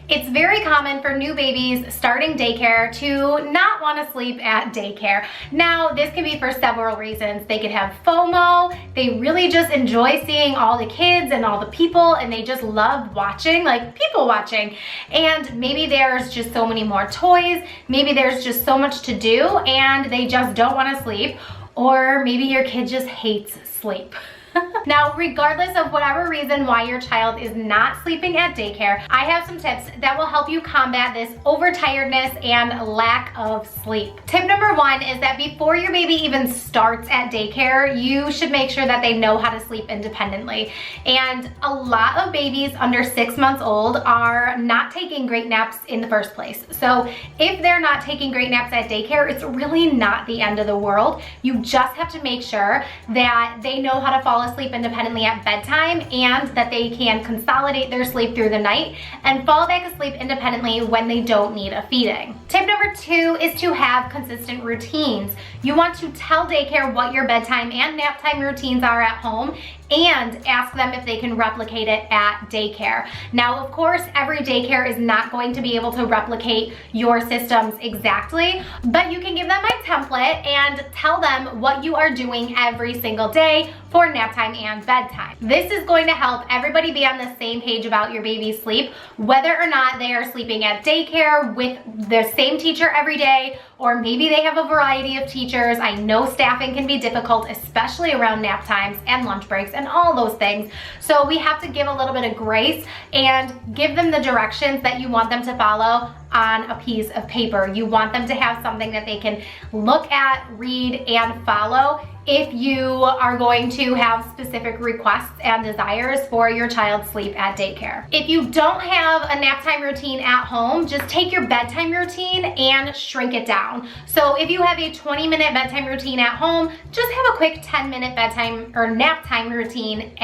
It's very common for new babies starting daycare to not want to sleep at daycare. Now, this can be for several reasons. They could have FOMO. They really just enjoy seeing all the kids and all the people, and they just love watching, like people watching. And maybe there's just so many more toys. Maybe there's just so much to do and they just don't want to sleep. Or maybe your kid just hates sleep. Now, regardless of whatever reason why your child is not sleeping at daycare, I have some tips that will help you combat this overtiredness and lack of sleep. Tip number one is that before your baby even starts at daycare, you should make sure that they know how to sleep independently. And a lot of babies under 6 months old are not taking great naps in the first place. So if they're not taking great naps at daycare, it's really not the end of the world. You just have to make sure that they know how to fall asleep independently at bedtime and that they can consolidate their sleep through the night and fall back asleep independently when they don't need a feeding. Tip number two is to have consistent routines. You want to tell daycare what your bedtime and nap time routines are at home and ask them if they can replicate it at daycare. Now, of course, every daycare is not going to be able to replicate your systems exactly, but you can give them a template and tell them what you are doing every single day for nap time and bedtime. This is going to help everybody be on the same page about your baby's sleep, whether or not they are sleeping at daycare with the same teacher every day, or maybe they have a variety of teachers. I know staffing can be difficult, especially around nap times and lunch breaks and all those things. So we have to give a little bit of grace and give them the directions that you want them to follow on a piece of paper. You want them to have something that they can look at, read, and follow if you are going to have specific requests and desires for your child's sleep at daycare. If you don't have a nap time routine at home, just take your bedtime routine and shrink it down. So if you have a 20-minute bedtime routine at home, just have a quick 10-minute bedtime or nap time routine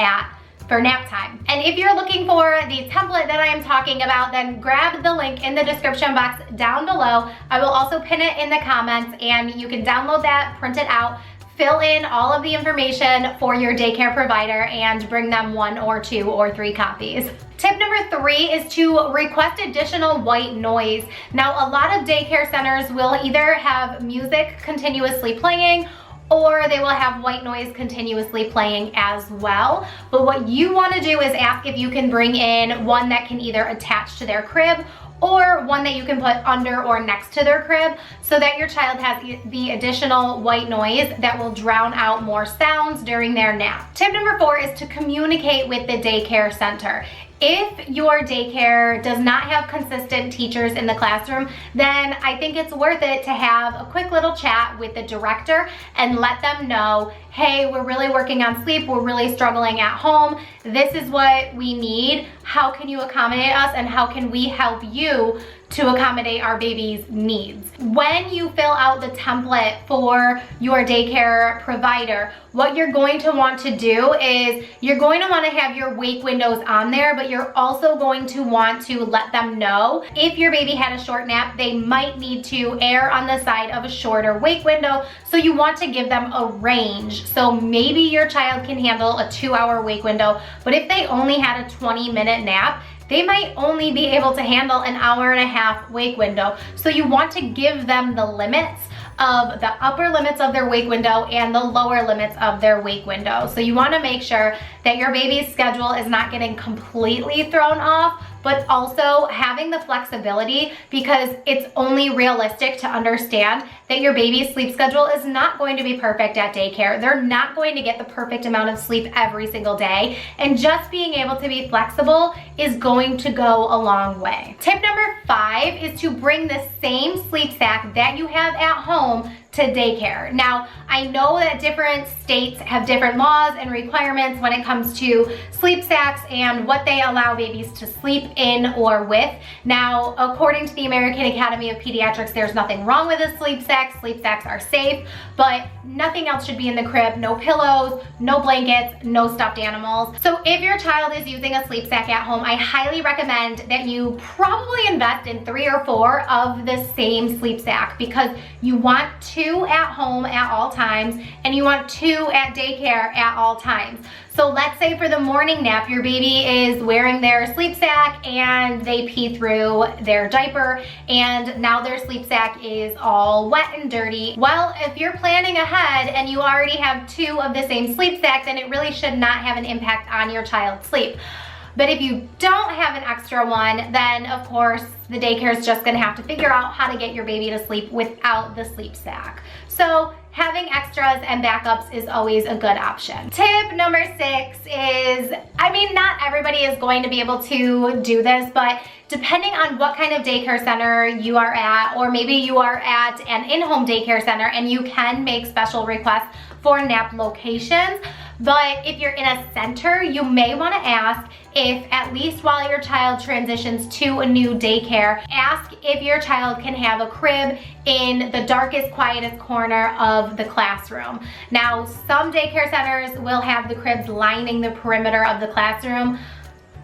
for nap time. And if you're looking for the template that I am talking about, then grab the link in the description box down below. I will also pin it in the comments and you can download that, print it out, fill in all of the information for your daycare provider and bring them 1 or 2 or 3 copies. Tip number 3 is to request additional white noise. Now, a lot of daycare centers will either have music continuously playing or they will have white noise continuously playing as well. But what you want to do is ask if you can bring in one that can either attach to their crib or one that you can put under or next to their crib so that your child has the additional white noise that will drown out more sounds during their nap. Tip number 4 is to communicate with the daycare center. If your daycare does not have consistent teachers in the classroom, then I think it's worth it to have a quick little chat with the director and let them know, hey, we're really working on sleep, we're really struggling at home, this is what we need, how can you accommodate us and how can we help you to accommodate our baby's needs. When you fill out the template for your daycare provider, what you're going to want to do is you're going to want to have your wake windows on there, but you're also going to want to let them know if your baby had a short nap, they might need to err on the side of a shorter wake window. So you want to give them a range. So maybe your child can handle a 2-hour wake window, but if they only had a 20-minute nap, they might only be able to handle an 1.5-hour wake window. So you want to give them the limits of the upper limits of their wake window and the lower limits of their wake window. So you want to make sure that your baby's schedule is not getting completely thrown off, but also having the flexibility, because it's only realistic to understand that your baby's sleep schedule is not going to be perfect at daycare. They're not going to get the perfect amount of sleep every single day, and just being able to be flexible is going to go a long way. Tip number 5 is to bring the same sleep sack that you have at home to daycare. Now, I know that different states have different laws and requirements when it comes to sleep sacks and what they allow babies to sleep in or with. Now, according to the American Academy of Pediatrics, there's nothing wrong with a sleep sack. Sleep sacks are safe, but nothing else should be in the crib. No pillows, no blankets, no stuffed animals. So if your child is using a sleep sack at home, I highly recommend that you probably invest in 3 or 4 of the same sleep sack, because you want 2 at home at all times and you want 2 at daycare at all times. So let's say for the morning nap, your baby is wearing their sleep sack and they pee through their diaper and now their sleep sack is all wet and dirty. Well, if you're planning ahead and you already have 2 of the same sleep sack, then it really should not have an impact on your child's sleep. But if you don't have an extra one, then of course the daycare is just gonna have to figure out how to get your baby to sleep without the sleep sack. So having extras and backups is always a good option. Tip number 6 is, I mean, not everybody is going to be able to do this, but depending on what kind of daycare center you are at, or maybe you are at an in-home daycare center and you can make special requests for nap locations. But if you're in a center, you may want to ask if, at least while your child transitions to a new daycare, ask if your child can have a crib in the darkest, quietest corner of the classroom. Now, some daycare centers will have the cribs lining the perimeter of the classroom.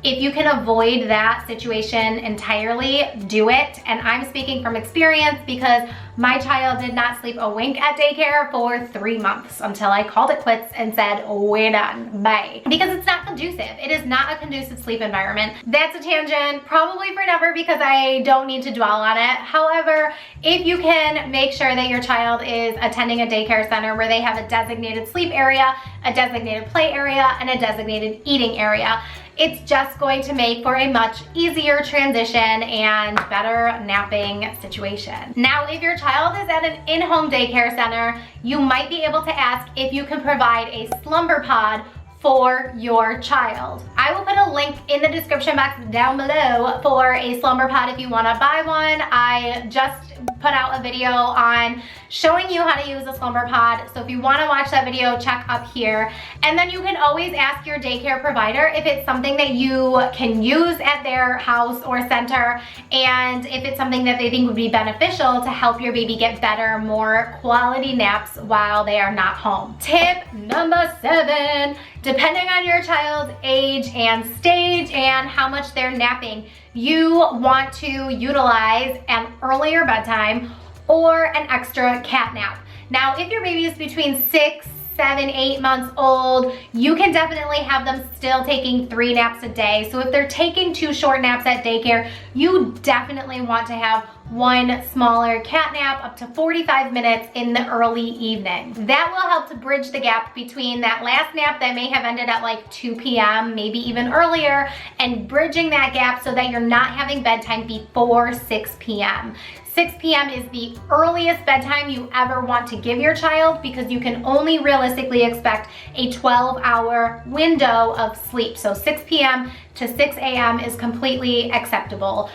If you can avoid that situation entirely, do it. And I'm speaking from experience because my child did not sleep a wink at daycare for 3 months until I called it quits and said, we're done, bye. Because it's not conducive. It is not a conducive sleep environment. That's a tangent, probably for never, because I don't need to dwell on it. However, if you can make sure that your child is attending a daycare center where they have a designated sleep area, a designated play area, and a designated eating area, it's just going to make for a much easier transition and better napping situation. Now, if your child is at an in-home daycare center, you might be able to ask if you can provide a slumber pod for your child. I will put a link in the description box down below for a slumber pod if you want to buy one. I just put out a video on showing you how to use a slumber pod, so if you want to watch that video, check up here. And then you can always ask your daycare provider if it's something that you can use at their house or center, and if it's something that they think would be beneficial to help your baby get better, more quality naps while they are not home. Tip number 7, depending on your child's age and stage and how much they're napping, you want to utilize an earlier bedtime or an extra cat nap. Now, if your baby is between 6, 7, 8 months old, you can definitely have them still taking 3 naps a day. So if they're taking 2 short naps at daycare, you definitely want to have 1 smaller cat nap up to 45 minutes in the early evening. That will help to bridge the gap between that last nap that may have ended at like 2 p.m., maybe even earlier, and bridging that gap so that you're not having bedtime before 6 p.m. 6 p.m. is the earliest bedtime you ever want to give your child, because you can only realistically expect a 12-hour window of sleep. So 6 p.m. to 6 a.m. is completely acceptable.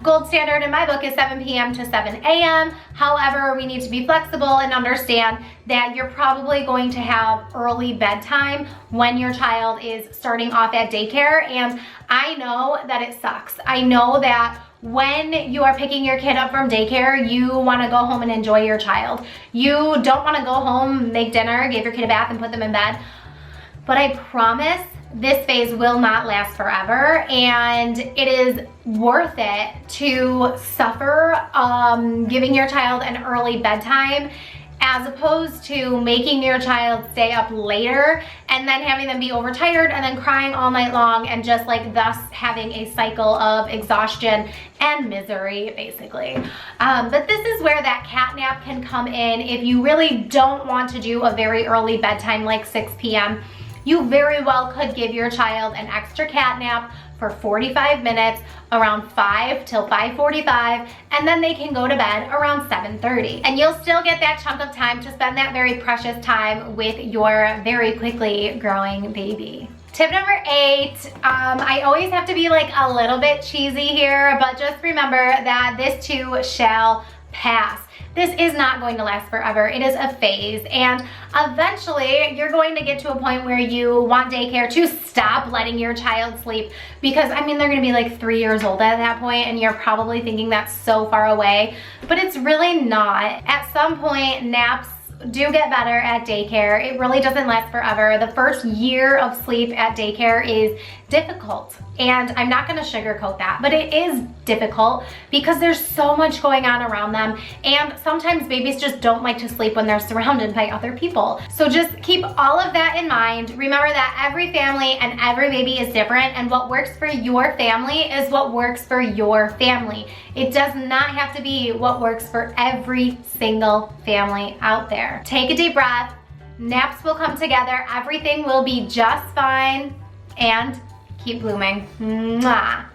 Gold standard in my book is 7 p.m. to 7 a.m. However, we need to be flexible and understand that you're probably going to have early bedtime when your child is starting off at daycare. And I know that it sucks. I know that when you are picking your kid up from daycare, you want to go home and enjoy your child. You don't want to go home, make dinner, give your kid a bath, and put them in bed. But I promise this phase will not last forever, and it is worth it to suffer giving your child an early bedtime, as opposed to making your child stay up later and then having them be overtired and then crying all night long, and just like thus having a cycle of exhaustion and misery, basically. But this is where that cat nap can come in. If you really don't want to do a very early bedtime like 6 p.m., you very well could give your child an extra cat nap for 45 minutes around 5 till 5:45, and then they can go to bed around 7:30. And you'll still get that chunk of time to spend that very precious time with your very quickly growing baby. Tip number 8, I always have to be like a little bit cheesy here, but just remember that this too shall pass. This is not going to last forever. It is a phase, and eventually you're going to get to a point where you want daycare to stop letting your child sleep, because I mean, they're gonna be like 3 years old at that point, and you're probably thinking that's so far away, but it's really not. At some point, naps do get better at daycare. It really doesn't last forever. The first year of sleep at daycare is difficult. And I'm not gonna sugarcoat that, but it is difficult because there's so much going on around them. And sometimes babies just don't like to sleep when they're surrounded by other people. So just keep all of that in mind. Remember that every family and every baby is different, and what works for your family is what works for your family. It does not have to be what works for every single family out there. Take a deep breath. Naps will come together. Everything will be just fine. And keep blooming. Mwah.